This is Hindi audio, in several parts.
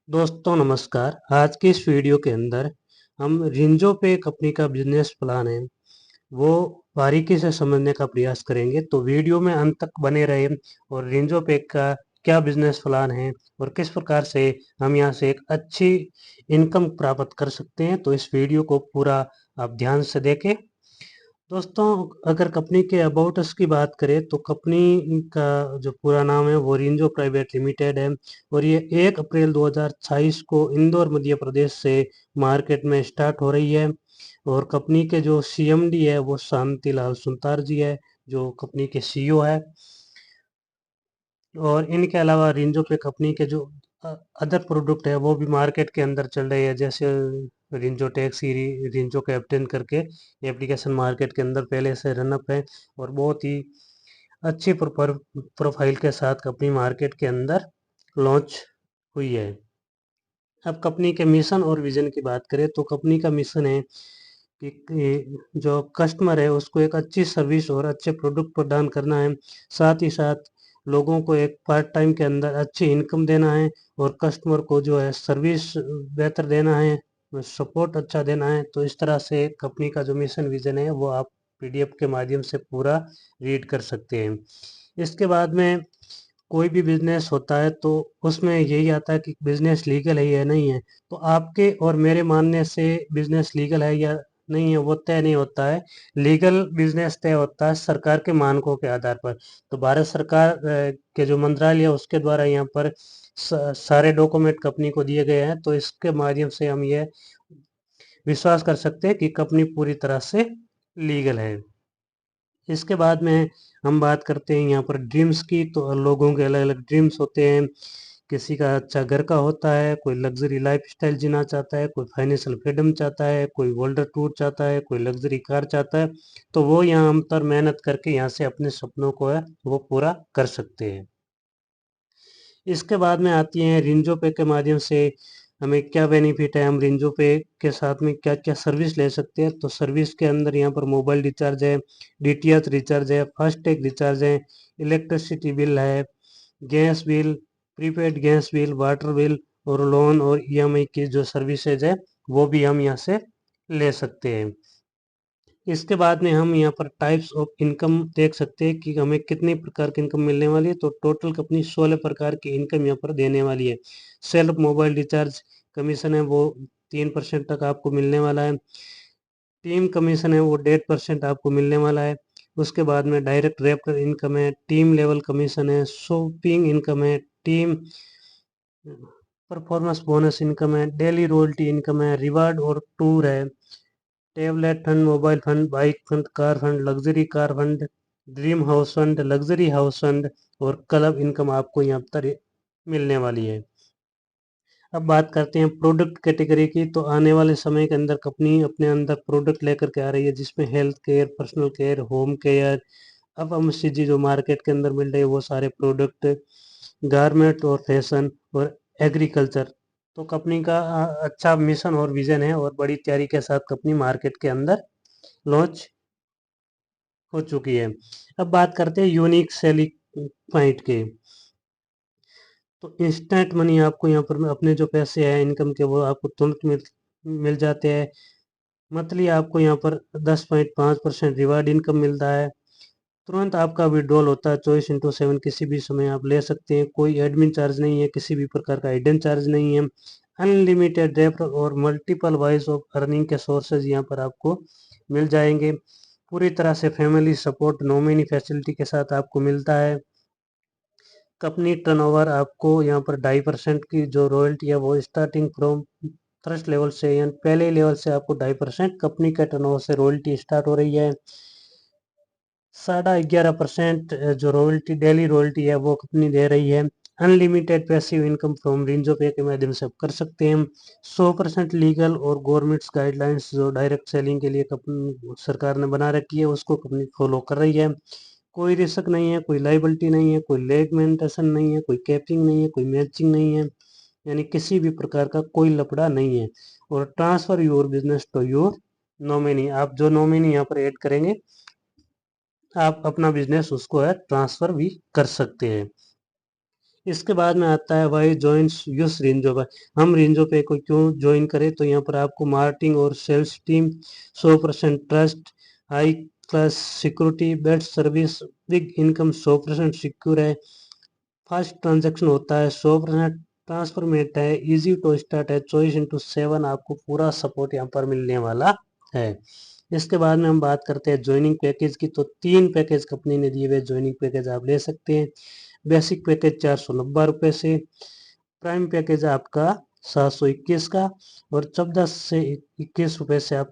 दोस्तों नमस्कार। आज की इस वीडियो के अंदर हम रिंजो पे कंपनी का बिजनेस प्लान है वो बारीकी से समझने का प्रयास करेंगे। तो वीडियो में अंत तक बने रहे और रिंजो पे का क्या बिजनेस प्लान है और किस प्रकार से हम यहाँ से एक अच्छी इनकम प्राप्त कर सकते हैं, तो इस वीडियो को पूरा आप ध्यान से देखें। दोस्तों, अगर कंपनी के अबाउट अस की बात करें तो कंपनी का जो पूरा नाम है वो रिंजो प्राइवेट लिमिटेड है और ये 1 अप्रैल 2026 को इंदौर मध्य प्रदेश से मार्केट में स्टार्ट हो रही है। और कंपनी के जो सीएमडी है वो शांतिलाल सुतार जी है, जो कंपनी के सीईओ है। और इनके अलावा रिंजो पे कंपनी के जो अदर प्रोडक्ट है वो भी मार्केट के अंदर चल रही है, जैसे रिंजो टैक्सी, रिंजो कैप्टन करके एप्लीकेशन मार्केट के अंदर पहले से रनअप है और बहुत ही अच्छी प्रोफाइल के साथ कंपनी मार्केट के अंदर लॉन्च हुई है। अब कंपनी के मिशन और विजन की बात करें तो कंपनी का मिशन है कि जो कस्टमर है उसको एक अच्छी सर्विस और अच्छे प्रोडक्ट प्रदान करना है। साथ ही साथ लोगों को एक पार्ट टाइम के अंदर अच्छी इनकम देना है और कस्टमर को जो है सर्विस बेहतर देना है, सपोर्ट अच्छा देना है। तो इस तरह से कंपनी का जो मिशन विजन है वो आप पीडीएफ के माध्यम से पूरा रीड कर सकते हैं। इसके बाद में कोई भी बिजनेस होता है तो उसमें यही आता है कि बिजनेस लीगल है या नहीं है। तो आपके और मेरे मानने से बिजनेस लीगल है या नहीं है वो तय नहीं होता है। लीगल बिजनेस तय होता है सरकार के मानकों के आधार पर। तो भारत सरकार के जो मंत्रालय है उसके द्वारा यहाँ पर सारे डॉक्यूमेंट कंपनी को दिए गए हैं, तो इसके माध्यम से हम ये विश्वास कर सकते हैं कि कंपनी पूरी तरह से लीगल है। इसके बाद में हम बात करते हैं यहाँ पर ड्रीम्स की। तो लोगों के अलग अलग ड्रीम्स होते हैं। किसी का अच्छा घर का होता है, कोई लग्जरी लाइफ स्टाइल जीना चाहता है, कोई फाइनेंशियल फ्रीडम चाहता है, कोई वर्ल्ड टूर चाहता है, कोई लग्जरी कार चाहता है। तो वो यहाँ हम पर मेहनत करके यहाँ से अपने सपनों को है वो पूरा कर सकते हैं। इसके बाद में आती हैं रिंजो पे के माध्यम से हमें क्या बेनिफिट है, हम रिंजो पे के साथ में क्या क्या सर्विस ले सकते हैं। तो सर्विस के अंदर यहाँ पर मोबाइल रिचार्ज है, डीटीएच रिचार्ज है, फास्टैग रिचार्ज है, इलेक्ट्रिसिटी बिल है, gas bill, prepaid gas bill, water bill और लोन और ईएमआई की जो सर्विसेज है वो भी हम यहाँ से ले सकते हैं। इसके बाद में हम यहाँ पर टाइप्स ऑफ इनकम देख सकते हैं कि हमें कितने प्रकार की इनकम मिलने वाली है। तो टोटल कंपनी 16 प्रकार की इनकम यहाँ पर देने वाली है। सेल्फ मोबाइल रिचार्ज कमीशन है वो 3% तक आपको मिलने वाला है। टीम कमीशन है वो 1.5% आपको मिलने वाला है। उसके बाद में डायरेक्ट रेफरल इनकम है, टीम लेवल कमीशन है, शॉपिंग इनकम है, टीम परफॉर्मेंस बोनस इनकम है, डेली रॉयल्टी इनकम है, रिवार्ड और टूर है, tablet fund, mobile fund, bike fund, car fund, luxury car fund, dream house fund, luxury house fund और क्लब इनकम आपको यहाँ पर मिलने वाली है। अब बात करते हैं प्रोडक्ट कैटेगरी की। तो आने वाले समय के अंदर कंपनी अपने अंदर प्रोडक्ट लेकर के आ रही है जिसमें health care, personal care, home care, अब FMCG जो मार्केट के अंदर मिल रहे हैं वो सारे प्रोडक्ट, गारमेंट और फैशन और एग्रीकल्चर। तो कंपनी का अच्छा मिशन और विजन है और बड़ी तैयारी के साथ कंपनी मार्केट के अंदर लॉन्च हो चुकी है। अब बात करते हैं यूनिक सेलिंग पॉइंट के। तो इंस्टेंट मनी आपको यहाँ पर अपने जो पैसे हैं इनकम के वो आपको तुरंत मिल जाते हैं। मंथली आपको यहाँ पर 10.5% रिवार्ड इनकम मिलता है। तुरंत आपका विड्रॉल होता है 24/7, किसी भी समय आप ले सकते हैं। कोई एडमिन चार्ज नहीं है, किसी भी प्रकार का हिडन चार्ज नहीं है। अनलिमिटेड रेफरल और मल्टीपल वाइज ऑफ अर्निंग के सोर्सेज यहाँ पर आपको मिल जाएंगे। पूरी तरह से फैमिली सपोर्ट नॉमिनी फैसिलिटी के साथ आपको मिलता है। कंपनी टर्नओवर आपको यहाँ पर 2.5% की जो रॉयल्टी है वो स्टार्टिंग फ्रॉम फर्स्ट लेवल से, यानी पहले लेवल से आपको 2.5% कंपनी के टर्नओवर से रॉयल्टी स्टार्ट हो रही है। 11.5% जो रॉयल्टी डेली रॉयल्टी है वो कंपनी दे रही है। Unlimited passive income from Shinzo पे के माध्यम से आप कर सकते हैं। 100% लीगल और गवर्नमेंट्स गाइडलाइंस जो डायरेक्ट सेलिंग के लिए कंपनी सरकार ने बना रखी है उसको कंपनी फॉलो कर रही है। कोई रिस्क नहीं है, कोई लाइबिलिटी नहीं है, कोई लेग मेंटेशन नहीं है, कोई कैपिंग नहीं है, कोई मैचिंग नहीं है, यानी किसी भी प्रकार का कोई लफड़ा नहीं है। और transfer your business to your nominee, आप जो नॉमिनी यहाँ पर ऐड करेंगे आप अपना बिजनेस उसको है ट्रांसफर भी कर सकते हैं। इसके बाद में आता है वाई जॉइंस यूस रेंजो पे। हम रेंजो पे को क्यों ज्वाइन करें, तो यहाँ पर आपको मार्केटिंग और sales team, 100% trust, high class security, best service, big income, 100% secure है, फास्ट ट्रांजैक्शन होता है, 100% ट्रांसफर मेट है, इजी टू स्टार्ट है, 24/7 आपको पूरा सपोर्ट यहाँ पर मिलने वाला है। इसके बाद में हम बात करते हैं ज्वाइनिंग पैकेज की, तो 3 पैकेज कंपनी ने दिए हुए ज्वाइनिंग पैकेज आप ले सकते हैं। बेसिक पैकेज 490 से, प्राइम पैकेज आपका 721 का, और 14 से 21 रुपये से आप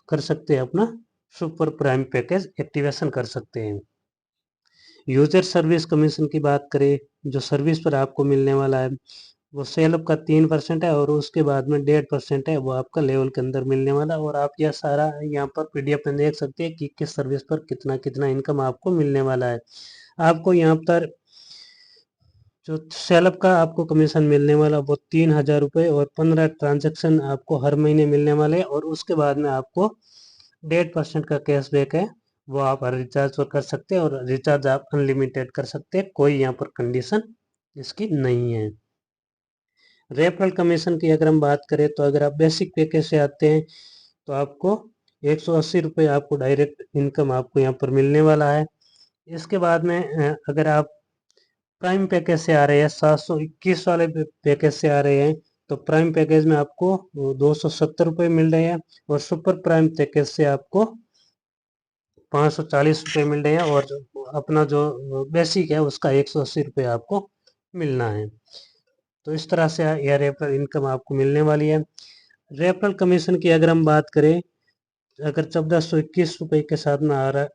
कर सकते हैं अपना सुपर प्राइम पैकेज एक्टिवेशन कर सकते हैं। यूजर सर्विस कमीशन की बात करें, जो सर्विस पर आपको मिलने वाला है वो सेल का 3% है, और उसके बाद में 1.5% है वो आपका लेवल के अंदर मिलने वाला। और आप यह सारा यहाँ पर पीडीएफ में देख सकते हैं कि किस सर्विस पर कितना कितना इनकम आपको मिलने वाला है। आपको यहाँ पर जो सेलअप का आपको कमीशन मिलने वाला वो 3,000 रुपये, और 15 ट्रांजेक्शन आपको हर महीने मिलने वाले, और उसके बाद में आपको 1.5% का कैशबैक है, वो आप हर रिचार्ज पर कर सकते हैं, और रिचार्ज आप अनलिमिटेड कर सकते हैं, कोई यहाँ पर कंडीशन इसकी नहीं है। रेफरल कमीशन की अगर हम बात करें, तो अगर आप बेसिक पैकेज से आते हैं तो आपको 180 रुपये आपको डायरेक्ट इनकम आपको यहाँ पर मिलने वाला है। इसके बाद में अगर आप प्राइम पैकेज से आ रहे हैं, 721 वाले पैकेज से आ रहे हैं, तो प्राइम पैकेज में आपको 270 रुपये मिल रहे हैं, और सुपर प्राइम पैकेज से आपको 540 रुपये मिल रहे हैं, और अपना जो बेसिक है उसका 180 रुपये आपको मिलना है। तो इस तरह से यह रेफरल इनकम आपको मिलने वाली है। रेफरल कमीशन की अगर हम बात करें, अगर 1421 रुपये के साथ में आ रहा है,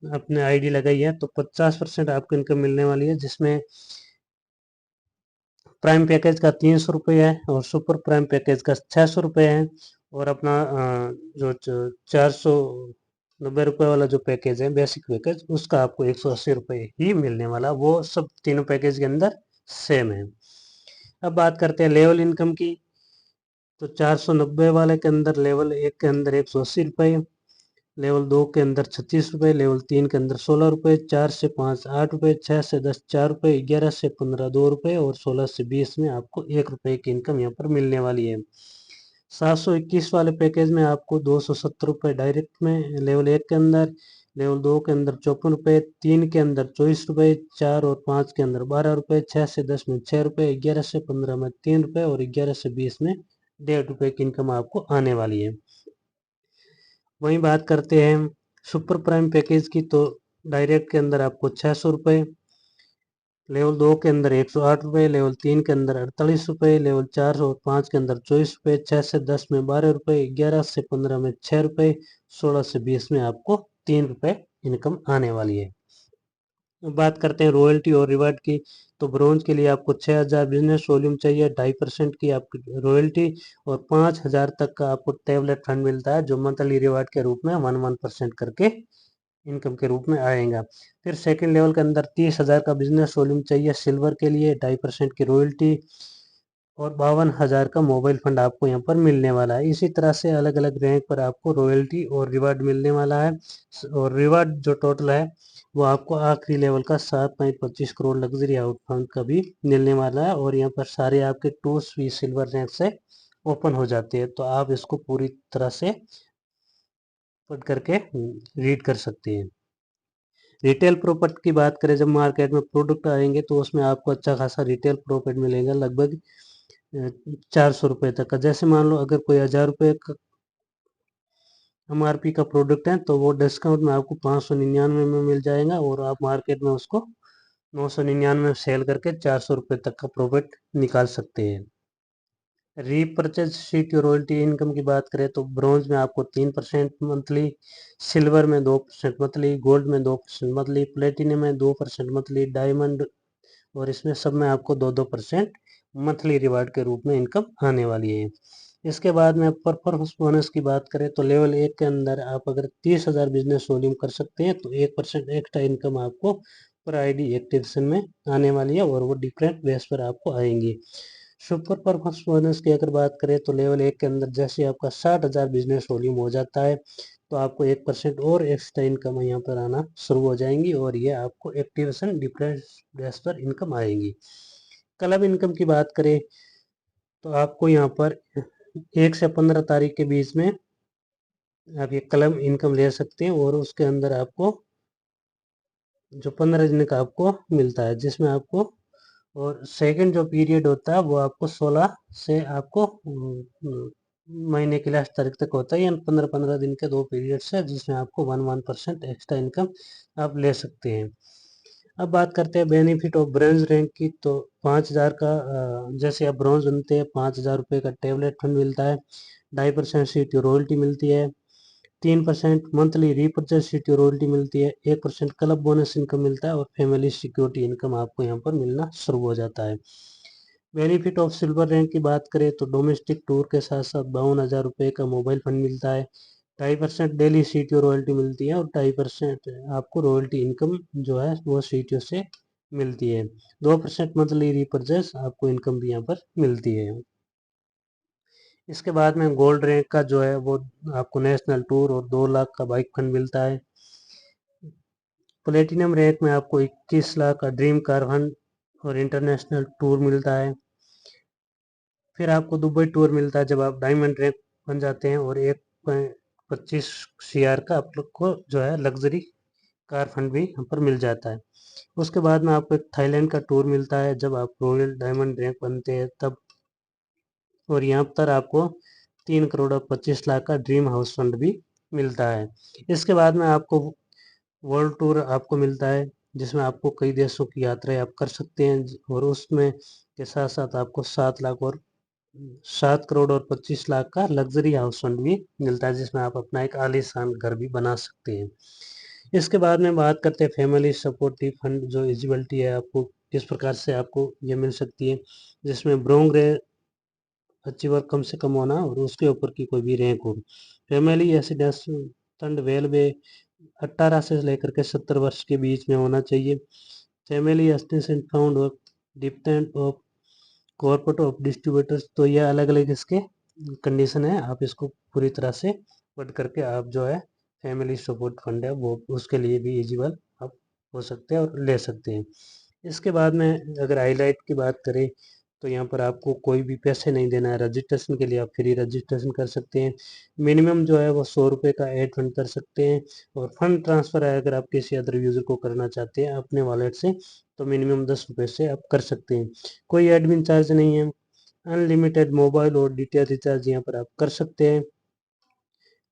अपने आईडी लगाई है, तो 50% आपको इनकम मिलने वाली है, जिसमें प्राइम पैकेज का 300 रुपये है, और सुपर प्राइम पैकेज का 600 रुपये है, और अपना जो 490 रुपये वाला जो पैकेज है बेसिक पैकेज, उसका आपको 180 रुपये ही मिलने वाला। वो सब तीनों पैकेज के अंदर सेम है। अब बात करते हैं लेवल इनकम की, तो 490 वाले के अंदर लेवल 1 के अंदर 180 रुपये, लेवल 2 के अंदर 36 रुपये, लेवल 3 के अंदर 16 रुपये, 4 से 5 8 रुपये, 6 से 10 4 रुपये, 11 से 15 2 रुपये, और 16 से 20 में आपको 1 रुपये की इनकम यहाँ पर मिलने वाली है। 721 वाले पैकेज में आपको 270 रुपये डायरेक्ट में लेवल 1 के अंदर, लेवल 2 के अंदर 54 रुपये, 3 के अंदर 24 रुपये, 4 और 5 के अंदर 12 रुपये, 6 से 10 में 6 रुपये, 11 से 15 में 3 रुपये, और 11 से 20 में 1.5 रुपये की इनकम आपको आने वाली है। वहीं बात करते हैं सुपर प्राइम पैकेज की, तो डायरेक्ट के अंदर आपको 600 रुपये, लेवल 2 के अंदर 108 रुपये, लेवल 3 के अंदर 48 रुपये, लेवल 4 और 5 के अंदर 24 रुपये, 6 से 10 में 12 रुपये, 11 से 15 में 6 रुपये, 16 से 20 में आपको 3 रुपये इनकम आने वाली है। बात करते हैं रॉयल्टी और रिवार्ड की, तो ब्रोंज के लिए आपको 6,000 बिजनेस वॉल्यूम चाहिए, 2.5% की आपकी रॉयल्टी, और 5,000 तक का आपको टैबलेट फंड मिलता है, जो मंथली रिवार्ड के रूप में 1% करके इनकम के रूप में आएगा। फिर सेकंड लेवल के अंदर 30,000 का बिजनेस वॉल्यूम चाहिए सिल्वर के लिए, 2.5% की रॉयल्टी, और 52,000 का मोबाइल फंड आपको यहाँ पर मिलने वाला है। इसी तरह से अलग अलग रैंक पर आपको रॉयल्टी और रिवार्ड मिलने वाला है, और रिवार्ड जो टोटल है वो आपको आखिरी लेवल का 7.25 करोड़ लग्जरी आउट फंड का भी मिलने वाला है, और यहाँ पर सारे आपके टूर्स भी सिल्वर रैंक से ओपन हो जाते हैं, तो आप इसको पूरी तरह से पढ़ करके रीड कर सकते हैं। रिटेल प्रॉफिट की बात करें, जब मार्केट में प्रोडक्ट आएंगे तो उसमें आपको अच्छा खासा रिटेल प्रॉफिट मिलेगा, लगभग 400 रुपये तक का। जैसे मान लो अगर कोई 1,000 रुपये का MRP का प्रोडक्ट है, तो वो डिस्काउंट में आपको 599 में मिल जाएगा, और आप मार्केट में उसको 999 में सेल करके 400 रुपये तक का प्रॉफिट निकाल सकते हैं। रीपरचेज शीट रॉयल्टी इनकम की बात करें, तो ब्रॉन्ज में आपको 3% मंथली, सिल्वर में 2% मंथली, गोल्ड में 2% मंथली, प्लेटिनम में 2% मंथली, डायमंड, और इसमें सब में आपको 2% मंथली रिवार्ड के रूप में इनकम आने वाली है। इसके बाद में परफॉर्मेंस बोनस की बात करें, तो लेवल 1 के अंदर आप अगर 30,000 बिजनेस वॉल्यूम कर सकते हैं, तो 1% एक्स्ट्रा इनकम आपको पर आईडी एक्टिवेशन में आने वाली है, और वो डिफरेंट बेस पर आपको आएंगी। सुपर परफॉर्मेंस बोनस की अगर बात करें, तो लेवल 1 के अंदर जैसे आपका 60,000 बिजनेस वॉल्यूम हो जाता है, तो आपको 1% और एक्स्ट्रा इनकम यहाँ पर आना शुरू हो जाएंगी, और ये आपको एक्टिवेशन डिफरेंट बेस पर इनकम आएगी। क्लब इनकम की बात करें तो आपको यहाँ पर 1 से 15 तारीख के बीच में आप ये क्लब इनकम ले सकते हैं और उसके अंदर आपको जो 15 दिन का आपको मिलता है, जिसमें आपको और सेकंड जो पीरियड होता है वो आपको 16 से आपको महीने की लास्ट तारीख तक होता है, या 15-15 दिन के 2 पीरियड्स है, जिसमें आपको 1% एक्स्ट्रा इनकम आप ले सकते हैं। अब बात करते हैं बेनिफिट ऑफ ब्रोंज रैंक की, तो 5,000 का जैसे आप ब्रोंज बनते हैं 5,000 रुपये का टेबलेट फंड मिलता है, 2.5% सीटी रॉयल्टी मिलती है, 3% मंथली रीपर्चेज सीटी रॉयल्टी मिलती है, 1% क्लब बोनस इनकम मिलता है और फैमिली सिक्योरिटी इनकम आपको यहाँ पर मिलना शुरू हो जाता है। बेनिफिट ऑफ सिल्वर रैंक की बात करें तो डोमेस्टिक टूर के साथ साथ 52,000 रुपये का मोबाइल फंड मिलता है, 2.5% डेली सीटीओ रॉयल्टी मिलती है और 2.5% आपको रॉयल्टी इनकम जो है वो सीटीओ से मिलती है, 2% मंथली रीपर्चेज आपको इनकम भी यहाँ पर मिलती है। इसके बाद में गोल्ड रैंक का जो है वो आपको नेशनल टूर और 2 लाख का बाइक फंड मिलता है। प्लेटिनम रैंक में आपको 21 लाख का ड्रीम कार फंड और इंटरनेशनल टूर मिलता है। फिर आपको दुबई टूर मिलता है जब आप डायमंड रैंक बन जाते हैं, और 1.25 CR का आप लोग को जो है लग्जरी कार फंड भी यहाँ पर मिल जाता है। उसके बाद में आपको एक थाईलैंड का टूर मिलता है जब आप रॉयल डायमंड रैंक बनते हैं तब, और यहाँ पर आपको 3 करोड़ और 25 लाख का ड्रीम हाउस फंड भी मिलता है। इसके बाद में आपको वर्ल्ड टूर आपको मिलता है, जिसमें आपको कई देशों की यात्राएं आप कर सकते हैं, और उसमें के साथ साथ आपको 7 करोड़ और 25 लाख का लग्जरी हाउस फंड भी मिलता है, जिसमें आप अपना एक आलीशान घर भी बना सकते हैं। इसके बाद में बात करते हैं फैमिली सपोर्टिव फंड, जो एलिजिबिलिटी है आपको किस प्रकार से आपको ये मिल सकती है, जिसमें ब्रोंग अचीवर कम से कम होना और उसके ऊपर की कोई भी रैंक हो। फैमिली एसिडेंस फंड वेलवे 18 से लेकर के 70 वर्ष के बीच में होना चाहिए। फैमिली असिस्टेंट फंड और dependent of corporate of distributors, तो ये अलग अलग इसके कंडीशन है, आप इसको पूरी तरह से पढ़ करके आप जो है फैमिली सपोर्ट फंड है वो उसके लिए भी एलिजिबल आप हो सकते हैं और ले सकते हैं। इसके बाद में अगर हाईलाइट की बात करें तो यहाँ पर आपको कोई भी पैसे नहीं देना है, रजिस्ट्रेशन के लिए आप फ्री रजिस्ट्रेशन कर सकते हैं। मिनिमम जो है वो 100 रुपये का ऐड फंड कर सकते हैं, और फंड ट्रांसफ़र है अगर आप किसी अदर यूज़र को करना चाहते हैं अपने वॉलेट से तो मिनिमम 10 रुपये से आप कर सकते हैं, कोई एडमिन चार्ज नहीं है। अनलिमिटेड मोबाइल और डीटीएच रिचार्ज यहाँ पर आप कर सकते हैं।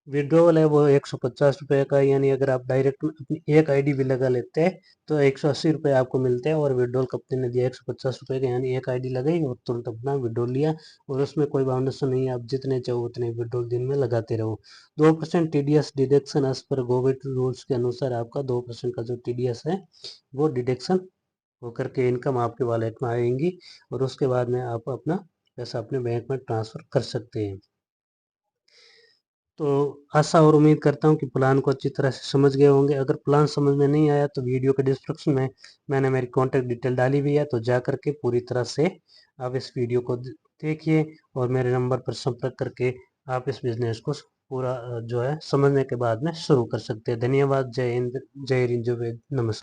विड्रॉवल है वो 150 रुपये का, यानी अगर आप डायरेक्ट अपनी एक आईडी भी लगा लेते हैं तो 180 रुपये आपको मिलते हैं, और विड्रॉल कंपनी ने दिया 150 रुपये का, यानी एक आईडी लगाई और तुरंत अपना विड्रॉल लिया, और उसमें कोई बाउंडेशन नहीं है, आप जितने चाहो उतने विड्रॉल दिन में लगाते रहो। 2% TDS deduction as per government rules के अनुसार आपका 2% का जो टीडीएस है वो डिडक्शन होकर के इनकम आपके वॉलेट में आएंगी, और उसके बाद में आप अपना पैसा अपने बैंक में ट्रांसफ़र कर सकते हैं। तो आशा और उम्मीद करता हूँ कि प्लान को अच्छी तरह से समझ गए होंगे। अगर प्लान समझ में नहीं आया तो वीडियो के डिस्क्रिप्शन में मैंने मेरी कॉन्टैक्ट डिटेल डाली हुई है, तो जा कर के पूरी तरह से आप इस वीडियो को देखिए और मेरे नंबर पर संपर्क करके आप इस बिज़नेस को पूरा जो है समझने के बाद में शुरू कर सकते हैं। धन्यवाद। जय हिंद, जय नमस्कार।